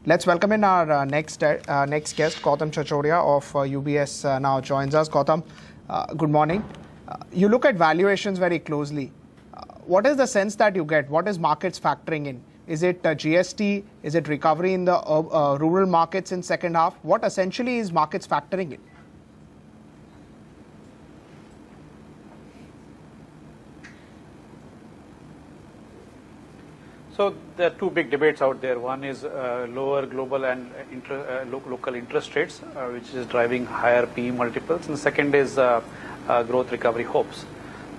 Let's welcome in our next guest, Gautam Chhaochharia of UBS now joins us. Gautam, good morning. You look at valuations very closely. What is the sense that you get? What is markets factoring in? Is it GST? Is it recovery in the rural markets in second half? What essentially is markets factoring in? So there are two big debates out there. One is lower global and local interest rates, which is driving higher PE multiples. And the second is growth recovery hopes.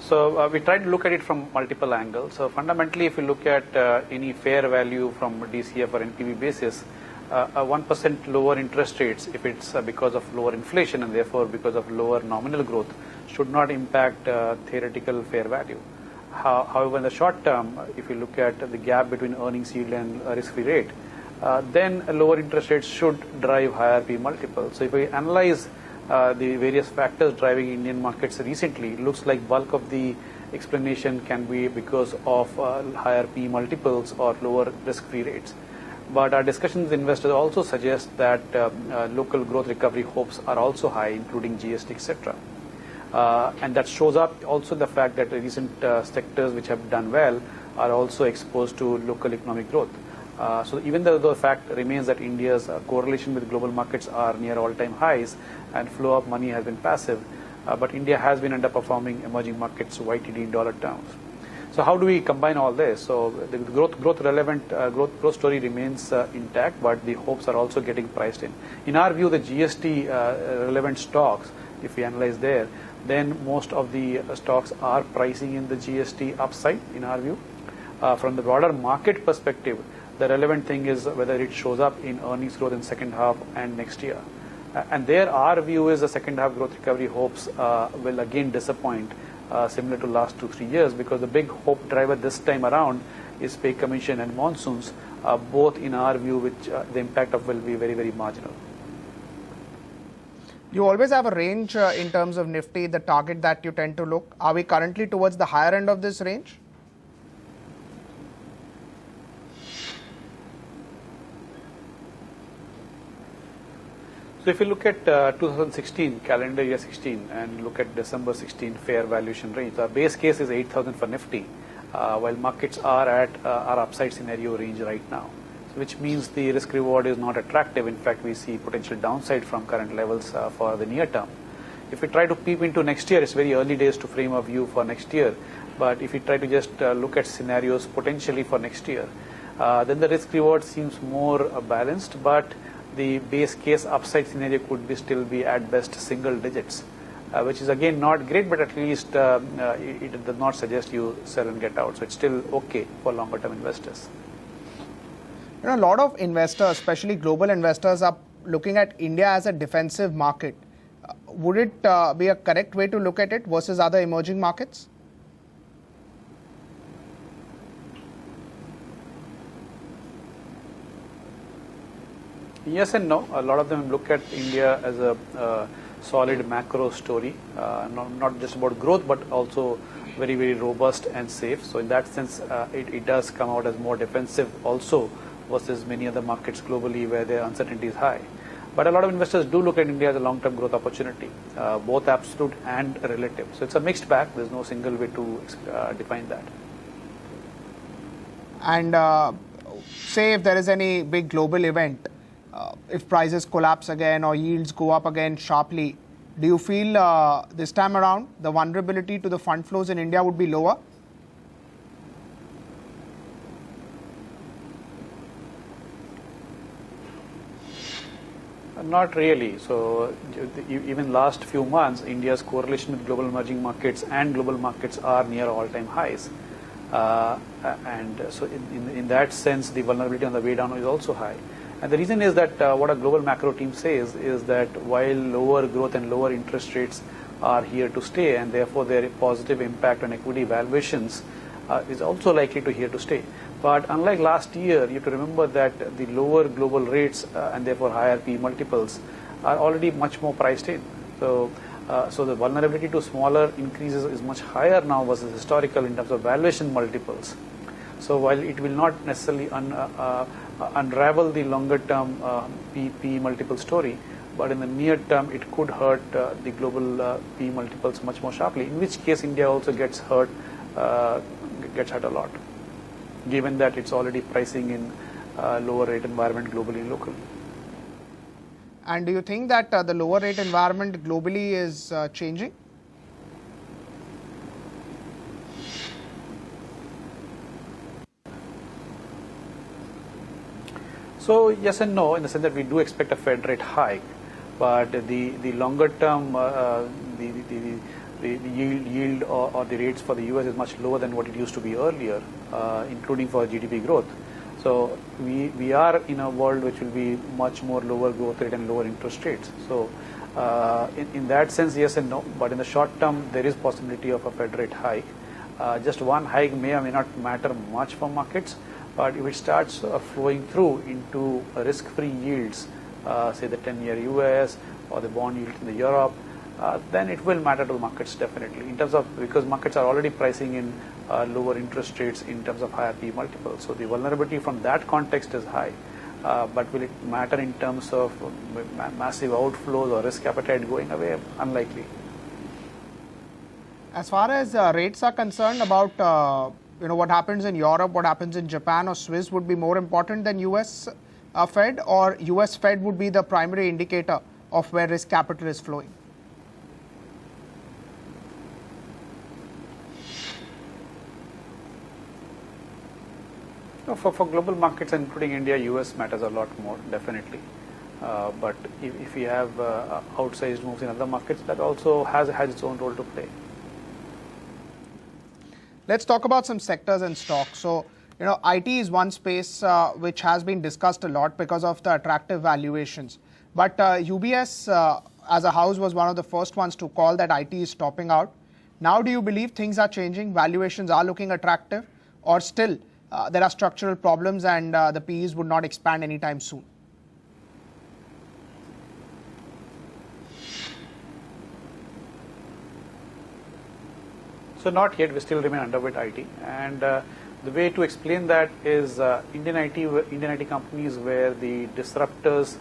So we try to look at it from multiple angles. So fundamentally, if you look at any fair value from DCF or NPV basis, a 1% lower interest rates, if it's because of lower inflation and therefore because of lower nominal growth, should not impact theoretical fair value. However, in the short term, if you look at the gap between earnings yield and risk-free rate, then lower interest rates should drive higher P multiples. So if we analyze the various factors driving Indian markets recently, it looks like bulk of the explanation can be because of higher P multiples or lower risk-free rates. But our discussions with investors also suggest that local growth recovery hopes are also high, including GST, etc. And that shows up also the fact that the recent sectors which have done well are also exposed to local economic growth. So even though the fact remains that India's correlation with global markets are near all-time highs and flow of money has been passive, but India has been underperforming emerging markets YTD in dollar terms. So how do we combine all this? So the growth story remains intact, but the hopes are also getting priced in. In our view, the GST relevant stocks, if we analyze there, then most of the stocks are pricing in the GST upside, in our view. From the broader market perspective, the relevant thing is whether it shows up in earnings growth in second half and next year. And there, our view is the second half growth recovery hopes will again disappoint, similar to last 2-3 years, because the big hope driver this time around is pay commission and monsoons, both in our view, which the impact of will be very, very marginal. You always have a range in terms of Nifty, the target that you tend to look. Are we currently towards the higher end of this range? So if you look at 2016, calendar year 16, and look at December 16 fair valuation range, our base case is 8,000 for Nifty, while markets are at our upside scenario range right now, which means the risk reward is not attractive. In fact, we see potential downside from current levels for the near term. If we try to peep into next year, it's very early days to frame a view for next year. But if we try to just look at scenarios potentially for next year, then the risk reward seems more balanced, but the base case upside scenario could still be at best single digits, which is again not great, but at least it does not suggest you sell and get out. So it's still okay for longer term investors. You know, a lot of investors, especially global investors, are looking at India as a defensive market. Would it be a correct way to look at it versus other emerging markets? Yes and no. A lot of them look at India as a solid macro story, not just about growth, but also very, very robust and safe. So in that sense, it does come out as more defensive also versus many other markets globally where the uncertainty is high. But a lot of investors do look at India as a long-term growth opportunity, both absolute and relative. So it's a mixed bag. There's no single way to define that. And say if there is any big global event, if prices collapse again or yields go up again sharply, do you feel this time around the vulnerability to the fund flows in India would be lower? Not really. So even last few months, India's correlation with global emerging markets and global markets are near all-time highs. And so in that sense, the vulnerability on the way down is also high. And the reason is that what a global macro team says is that while lower growth and lower interest rates are here to stay, and therefore their positive impact on equity valuations is also likely to here to stay. But unlike last year, you have to remember that the lower global rates and therefore higher P multiples are already much more priced in. So the vulnerability to smaller increases is much higher now versus historical in terms of valuation multiples. So while it will not necessarily unravel the longer term PE multiple story, but in the near term it could hurt the global PE multiples much more sharply, in which case India also gets hurt a lot, given that it's already pricing in lower rate environment globally and locally. And do you think that the lower rate environment globally is changing? So yes and no, in the sense that we do expect a Fed rate hike, but the longer term the yield or the rates for the US is much lower than what it used to be earlier, including for GDP growth. So we are in a world which will be much more lower growth rate and lower interest rates. So in that sense, yes and no, but in the short term there is possibility of a Fed rate hike. Just one hike may or may not matter much for markets, but if it starts flowing through into risk-free yields, say the 10-year US or the bond yields in the Europe, then it will matter to the markets definitely, in terms of, because markets are already pricing in lower interest rates in terms of higher P multiples. So the vulnerability from that context is high. But will it matter in terms of massive outflows or risk appetite going away? Unlikely. As far as rates are concerned, about what happens in Europe, what happens in Japan or Swiss would be more important than US Fed, or US Fed would be the primary indicator of where risk capital is flowing? For global markets, including India, US matters a lot more, definitely. But if we have outsized moves in other markets, that also has its own role to play. Let's talk about some sectors and stocks. So, IT is one space which has been discussed a lot because of the attractive valuations. But UBS as a house was one of the first ones to call that IT is topping out. Now, do you believe things are changing? Valuations are looking attractive, or still there are structural problems and the PEs would not expand anytime soon? So not yet, we still remain underweight IT, and the way to explain that is Indian IT companies were the disruptors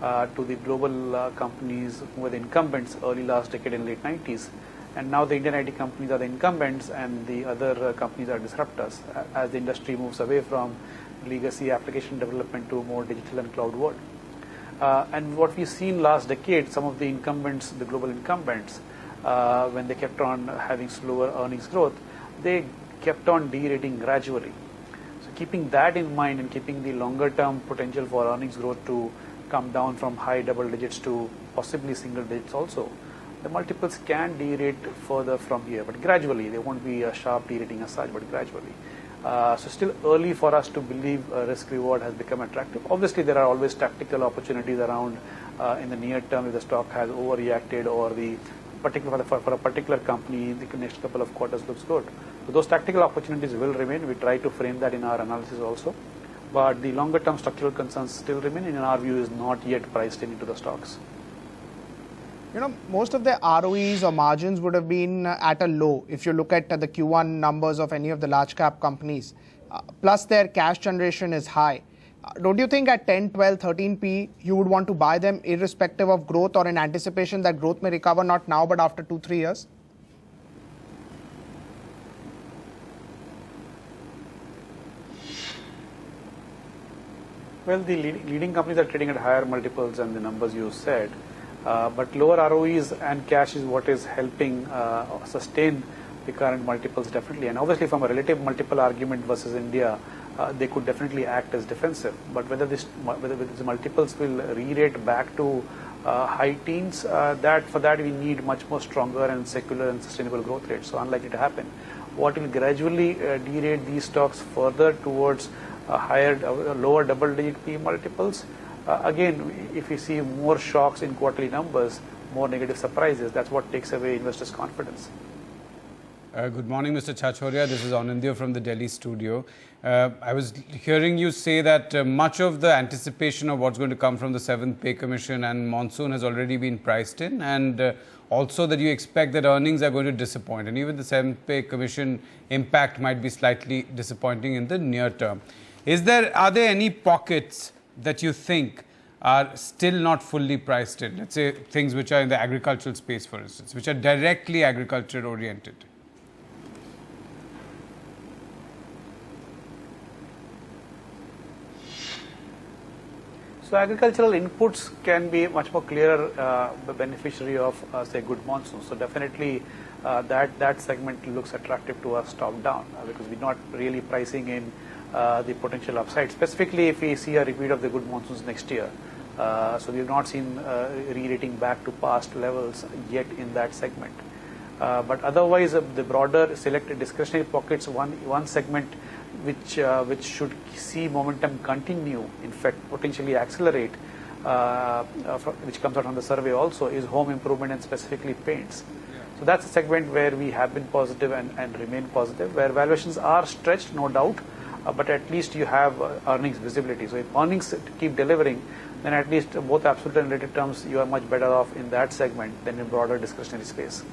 to the global companies who were the incumbents early last decade in late 90s, and now the Indian IT companies are the incumbents and the other companies are disruptors as the industry moves away from legacy application development to a more digital and cloud world. And what we've seen last decade, some of the incumbents, the global incumbents, when they kept on having slower earnings growth, they kept on derating gradually. So keeping that in mind and keeping the longer term potential for earnings growth to come down from high double digits to possibly single digits also, the multiples can derate further from here, but gradually. They won't be a sharp derating as such, but gradually. So still early for us to believe risk reward has become attractive. Obviously there are always tactical opportunities around in the near term if the stock has overreacted or the for a particular company the next couple of quarters looks good. So those tactical opportunities will remain. We try to frame that in our analysis also. But the longer term structural concerns still remain, and in our view is not yet priced into the stocks. Most of the ROEs or margins would have been at a low if you look at the Q1 numbers of any of the large cap companies. Plus their cash generation is high. Don't you think at 10, 12, 13 P, you would want to buy them irrespective of growth or in anticipation that growth may recover not now but after 2-3 years? Well, the leading companies are trading at higher multiples than the numbers you said, but lower ROEs and cash is what is helping sustain the current multiples definitely. And obviously from a relative multiple argument versus India, they could definitely act as defensive. But whether these multiples will re-rate back to high teens, for that we need much more stronger and secular and sustainable growth rates. So unlikely to happen. What will gradually derate these stocks further towards lower double-digit P multiples? Again, if we see more shocks in quarterly numbers, more negative surprises, that's what takes away investors' confidence. Good morning, Mr. Chhaochharia. This is Anindya from the Delhi studio. I was hearing you say that much of the anticipation of what's going to come from the 7th Pay Commission and monsoon has already been priced in, and also that you expect that earnings are going to disappoint, and even the 7th Pay Commission impact might be slightly disappointing in the near term. Are there any pockets that you think are still not fully priced in? Let's say things which are in the agricultural space, for instance, which are directly agriculture oriented. So agricultural inputs can be much more clearer beneficiary of say good monsoon. So definitely that segment looks attractive to us top down because we're not really pricing in the potential upside. Specifically, if we see a repeat of the good monsoons next year, so we've not seen re-rating back to past levels yet in that segment. But otherwise, the broader selected discretionary pockets, one segment which should see momentum continue, in fact potentially accelerate, which comes out from the survey also, is home improvement and specifically paints. Yeah. So that's a segment where we have been positive and remain positive, where valuations are stretched, no doubt, but at least you have earnings visibility. So if earnings keep delivering, then at least both absolute and relative terms, you are much better off in that segment than in broader discretionary space.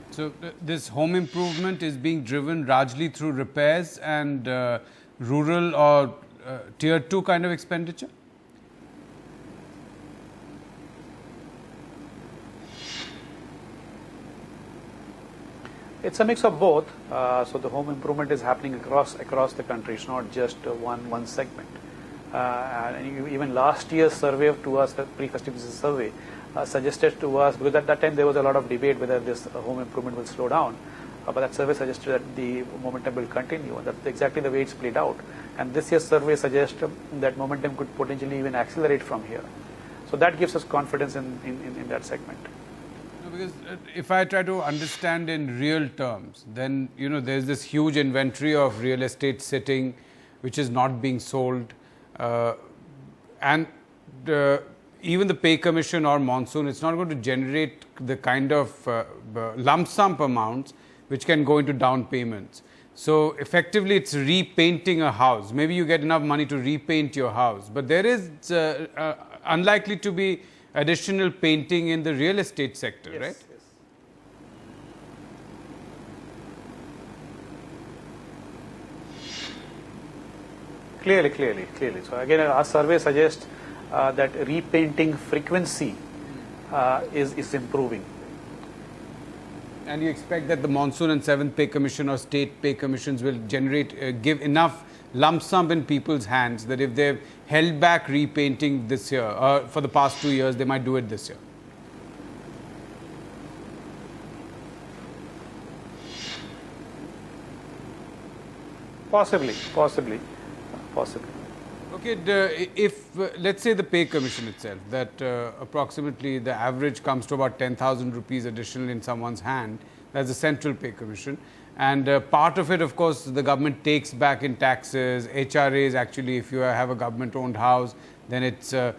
So this home improvement is being driven largely through repairs and rural or tier 2 kind of expenditure? It's a mix of both. So the home improvement is happening across the country. It's not just one segment. And even last year's survey to us, the pre-festive survey, suggested to us, because at that time there was a lot of debate whether this home improvement will slow down, but that survey suggested that the momentum will continue. That's exactly the way it's played out. And this year's survey suggests that momentum could potentially even accelerate from here. So that gives us confidence in that segment. No, because if I try to understand in real terms, then there's this huge inventory of real estate sitting, which is not being sold, and even the pay commission or monsoon, it's not going to generate the kind of lump sum amounts which can go into down payments. So effectively, it's repainting a house. Maybe you get enough money to repaint your house, but there is unlikely to be additional painting in the real estate sector, yes, right? Yes. Clearly. So again, our survey suggests that repainting frequency is improving. And you expect that the monsoon and 7th Pay Commission or state pay commissions will give enough lump sum in people's hands that if they've held back repainting this year or for the past 2 years, they might do it this year. Possibly. Okay, if let's say the pay commission itself, that approximately the average comes to about 10,000 rupees additional in someone's hand, that's the central pay commission, and part of it, of course, the government takes back in taxes, HRAs. Actually, if you have a government-owned house, then it's the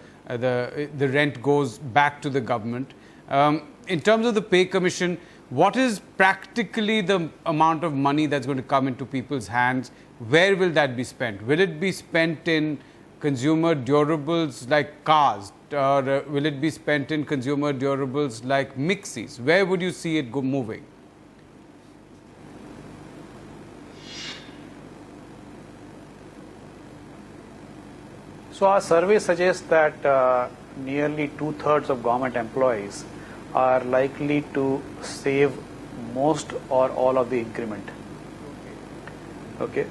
rent goes back to the government. In terms of the pay commission, what is practically the amount of money that's going to come into people's hands? Where will that be spent? Will it be spent in consumer durables like cars, or will it be spent in consumer durables like mixies? Where would you see it moving? So our survey suggests that nearly 2/3 of government employees are likely to save most or all of the increment. Okay.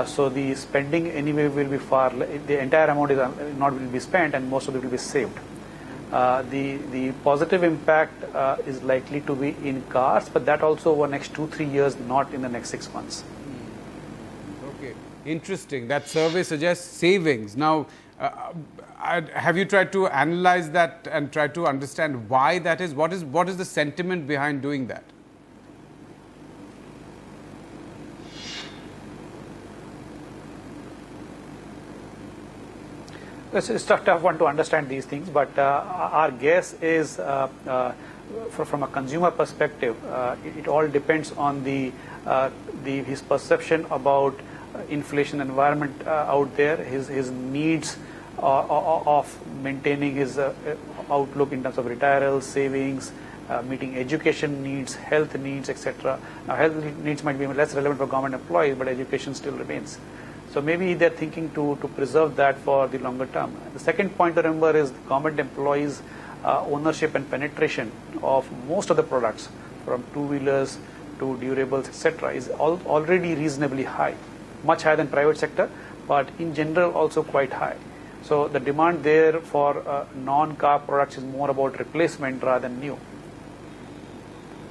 So the spending anyway will be the entire amount is not will be spent, and most of it will be saved. The positive impact is likely to be in cars, but that also over next 2-3 years, not in the next 6 months. Okay, interesting. That survey suggests savings. Now, have you tried to analyze that and try to understand why that is? What is the sentiment behind doing that? It's a tough one to understand these things, but our guess is from a consumer perspective, it all depends on his perception about inflation environment out there, his needs of maintaining his outlook in terms of retirals, savings, meeting education needs, health needs, etc. Now, health needs might be less relevant for government employees, but education still remains. So maybe they're thinking to preserve that for the longer term. The second point to remember is government employees' ownership and penetration of most of the products, from two-wheelers to durables, etc., is already reasonably high, much higher than private sector, but in general also quite high. So the demand there for non-car products is more about replacement rather than new.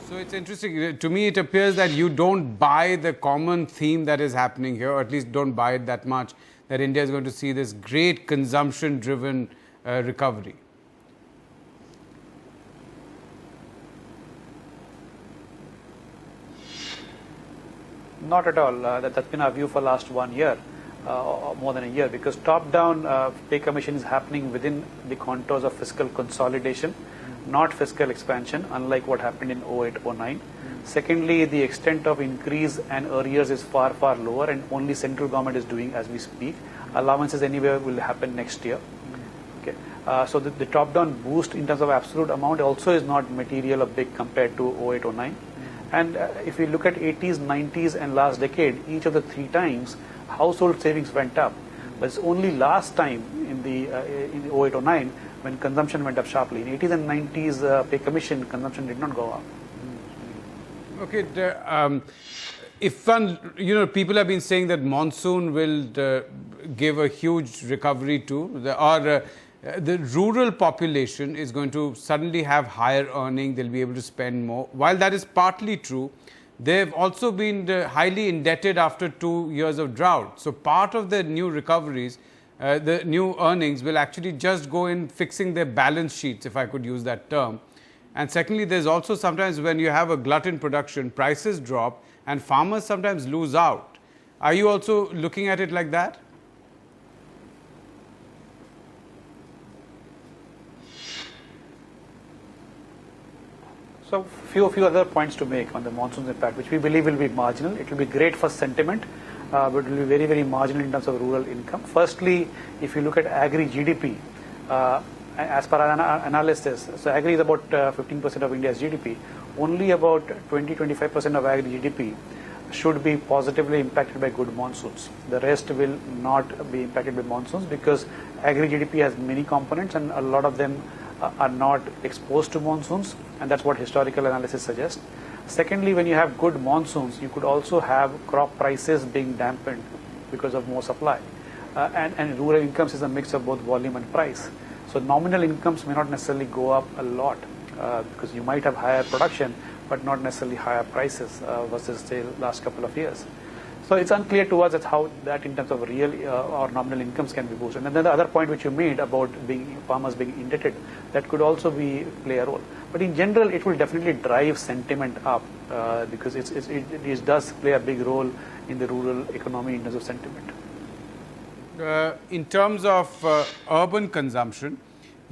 So it's interesting. To me, it appears that you don't buy the common theme that is happening here, or at least don't buy it that much, that India is going to see this great consumption-driven recovery. Not at all. That's been our view for last 1 year, or more than a year, because top-down pay commission is happening within the contours of fiscal consolidation, not fiscal expansion, unlike what happened in 08-09. Secondly, the extent of increase and arrears is far, far lower, and only central government is doing as we speak. Allowances anywhere will happen next year. Okay. So the top-down boost in terms of absolute amount also is not material or big compared to 08-09. And if we look at 80s, 90s and last decade, each of the 3 times, household savings went up. But it's only last time in the 08-09 when consumption went up sharply. In 80s and 90s pay commission, consumption did not go up. Okay, if one, people have been saying that monsoon will give a huge recovery to the rural population is going to suddenly have higher earning, they'll be able to spend more. While that is partly true, they've also been highly indebted after 2 years of drought. So part of the new recoveries, the new earnings will actually just go in fixing their balance sheets, if I could use that term. And secondly, there's also sometimes when you have a glut in production, prices drop and farmers sometimes lose out. Are you also looking at it like that? So few other points to make on the monsoon's impact, which we believe will be marginal. It will be great for sentiment, but it will be very, very marginal in terms of rural income. Firstly, if you look at agri GDP, as per our analysis, so agri is about 15% of India's GDP. Only about 20-25% of agri GDP should be positively impacted by good monsoons. The rest will not be impacted by monsoons because agri GDP has many components and a lot of them are not exposed to monsoons, and that's what historical analysis suggests. Secondly, when you have good monsoons, you could also have crop prices being dampened because of more supply. And rural incomes is a mix of both volume and price. So nominal incomes may not necessarily go up a lot because you might have higher production, but not necessarily higher prices versus say last couple of years. So it's unclear to us how that in terms of real or nominal incomes can be boosted. And then the other point which you made about farmers being indebted, that could also play a role. But in general, it will definitely drive sentiment up because it does play a big role in the rural economy in terms of sentiment. In terms of urban consumption,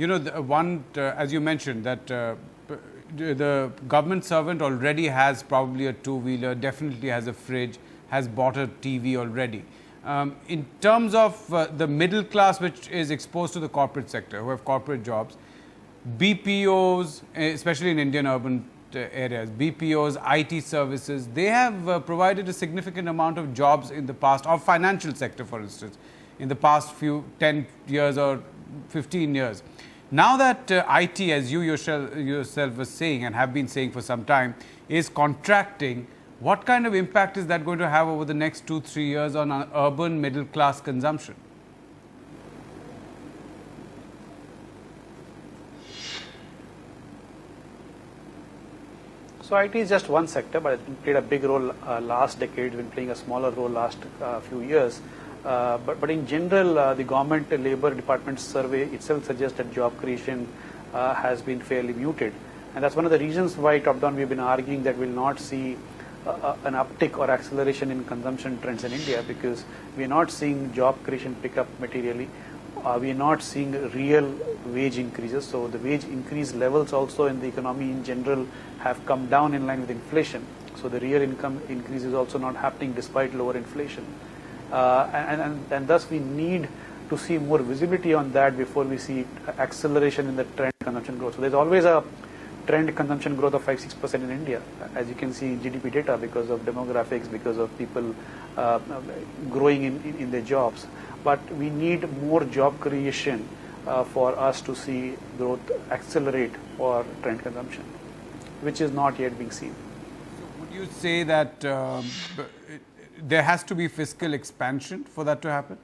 as you mentioned, that the government servant already has probably a two-wheeler, definitely has a fridge, has bought a TV already. In terms of the middle class, which is exposed to the corporate sector, who have corporate jobs, BPOs, especially in Indian urban areas, BPOs, IT services, they have provided a significant amount of jobs in the past, or financial sector, for instance, in the past 10 years or 15 years. Now that IT, as you yourself were saying and have been saying for some time, is contracting, what kind of impact is that going to have over the next 2-3 years on urban middle class consumption? So IT is just one sector, but it's played a big role last decade. It's been playing a smaller role last few years. But in general, the government labor department survey itself suggests that job creation has been fairly muted, and that's one of the reasons why top-down we've been arguing that we'll not see an uptick or acceleration in consumption trends in India, because we are not seeing job creation pick up materially. We are not seeing real wage increases. So the wage increase levels also in the economy in general have come down in line with inflation. So the real income increase is also not happening despite lower inflation. And thus we need to see more visibility on that before we see acceleration in the trend consumption growth. So there's always a trend consumption growth of 5-6% in India, as you can see in GDP data, because of demographics, because of people growing in their jobs. But we need more job creation for us to see growth accelerate for trend consumption, which is not yet being seen. So would you say that there has to be fiscal expansion for that to happen?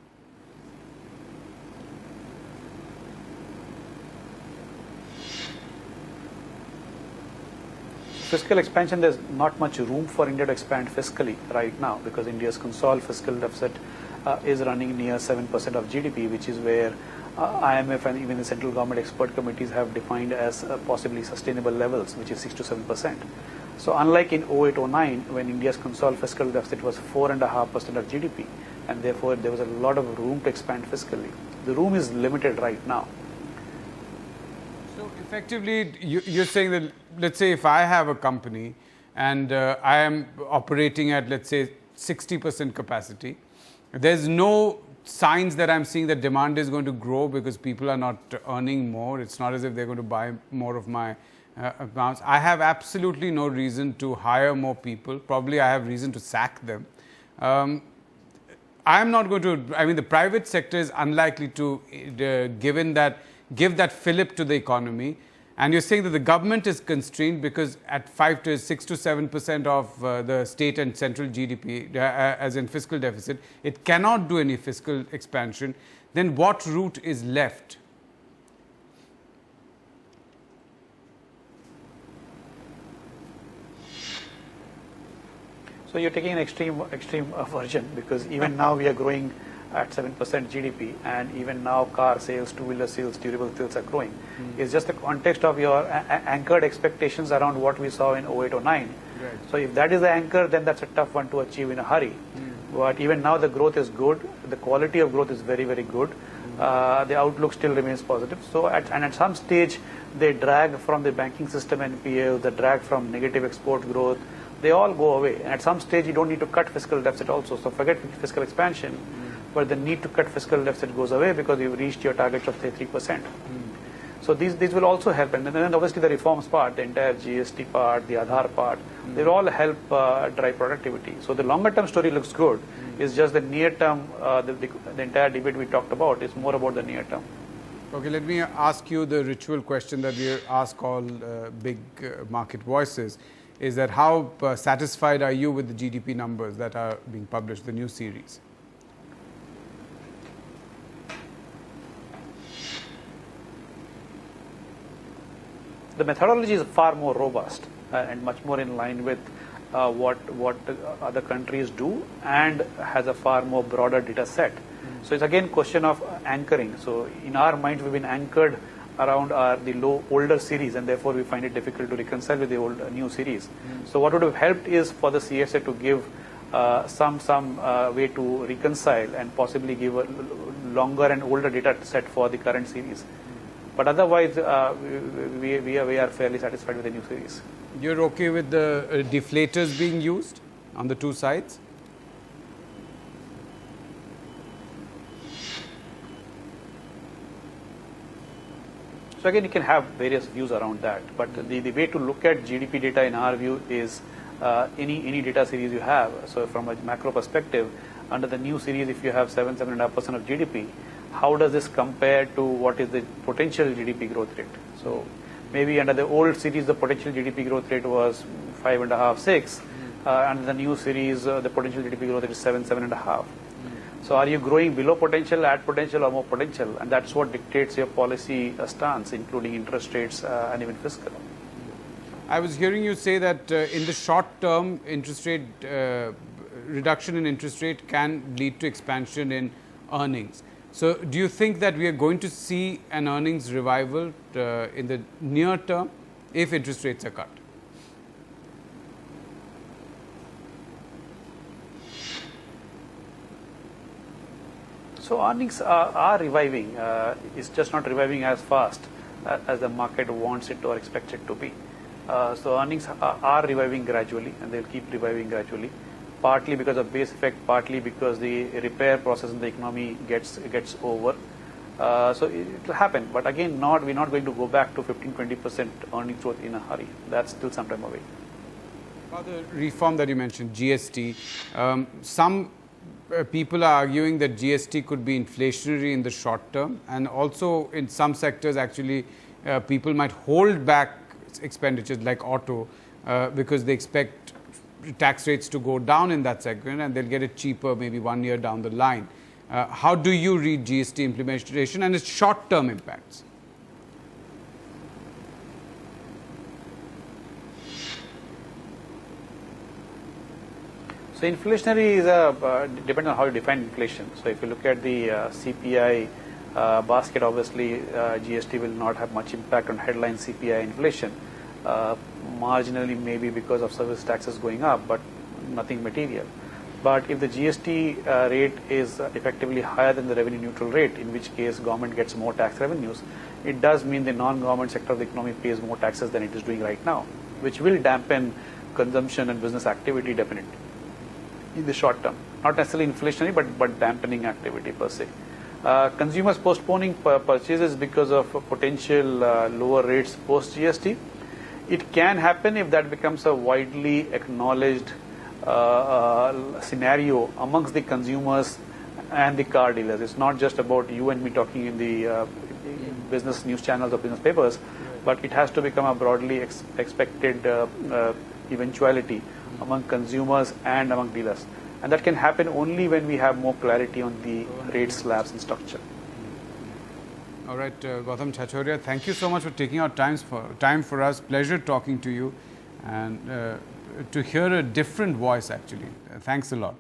Fiscal expansion, there's not much room for India to expand fiscally right now, because India's consolidated fiscal deficit is running near 7% of GDP, which is where IMF and even the central government expert committees have defined as possibly sustainable levels, which is 6 to 7%. So unlike in 08-09, when India's consolidated fiscal deficit was 4.5% of GDP, and therefore there was a lot of room to expand fiscally, the room is limited right now. So effectively, you're saying that, let's say if I have a company and I am operating at, let's say, 60% capacity, there's no signs that I'm seeing that demand is going to grow because people are not earning more. It's not as if they're going to buy more of my amounts. I have absolutely no reason to hire more people. Probably I have reason to sack them. I'm not going to, I mean, the private sector is unlikely to give that fillip to the economy. And you're saying that the government is constrained because at 6 to 7% of the state and central GDP, as in fiscal deficit, it cannot do any fiscal expansion. Then what route is left? So you're taking an extreme version, because even now we are growing at 7% GDP, and even now car sales, two-wheeler sales, durable sales are growing. It's just the context of your anchored expectations around what we saw in 08-09. Right. So if that is the anchor, then that's a tough one to achieve in a hurry. But even now the growth is good. The quality of growth is very, very good. The outlook still remains positive. So at some stage, they drag from the banking system NPL, the drag from negative export growth, they all go away. And at some stage, you don't need to cut fiscal deficit also. So forget fiscal expansion. But the need to cut fiscal deficit goes away because you've reached your targets of say 3%. So these will also help, and then obviously the reforms part, the entire GST part, the Aadhaar part, they all help drive productivity. So the longer term story looks good. It's just the near term, the entire debate we talked about is more about the near term. Okay, let me ask you the ritual question that we ask all big market voices, is that how satisfied are you with the GDP numbers that are being published, the new series? The methodology is far more robust and much more in line with what other countries do, and has a far more broader data set. So it's again question of anchoring. So in our minds, we've been anchored around the older series, and therefore we find it difficult to reconcile with the new series. So what would have helped is for the CSA to give some way to reconcile and possibly give a longer and older data set for the current series. But otherwise, we are fairly satisfied with the new series. You're okay with the deflators being used on the two sides? So again, you can have various views around that. But the way to look at GDP data in our view is any data series you have. So from a macro perspective, under the new series, if you have 7.5% of GDP, how does this compare to what is the potential GDP growth rate? So maybe under the old series, the potential GDP growth rate was 5.5, 6. Under the new series, the potential GDP growth rate is 7.5. So are you growing below potential, at potential, or more potential? And that's what dictates your policy stance, including interest rates and even fiscal. I was hearing you say that in the short term, interest rate reduction in interest rate can lead to expansion in earnings. So do you think that we are going to see an earnings revival in the near term if interest rates are cut? So earnings are reviving. It's just not reviving as fast as the market wants it or expects it to be. So earnings are reviving gradually, and they'll keep reviving gradually. Partly because of base effect, partly because the repair process in the economy gets over. So it will happen, but again, we're not going to go back to 15-20% earnings growth in a hurry. That's still some time away. About the reform that you mentioned, GST, some people are arguing that GST could be inflationary in the short term, and also in some sectors actually people might hold back expenditures like auto because they expect tax rates to go down in that segment and they'll get it cheaper maybe 1 year down the line. How do you read GST implementation and its short-term impacts? So inflationary is depends on how you define inflation. So if you look at the CPI basket, obviously GST will not have much impact on headline CPI inflation. Marginally maybe because of service taxes going up, but nothing material. But if the GST rate is effectively higher than the revenue neutral rate, in which case government gets more tax revenues, it does mean the non-government sector of the economy pays more taxes than it is doing right now, which will dampen consumption and business activity definitely in the short term. Not necessarily inflationary, but dampening activity per se. Consumers postponing purchases because of potential lower rates post GST. It can happen if that becomes a widely acknowledged scenario amongst the consumers and the car dealers. It's not just about you and me talking in the business news channels or business papers, but it has to become a broadly expected eventuality among consumers and among dealers. And that can happen only when we have more clarity on the rate slabs and structure. All right, Gautam Chhaochharia, thank you so much for taking out time for us. Pleasure talking to you and to hear a different voice actually. Thanks a lot.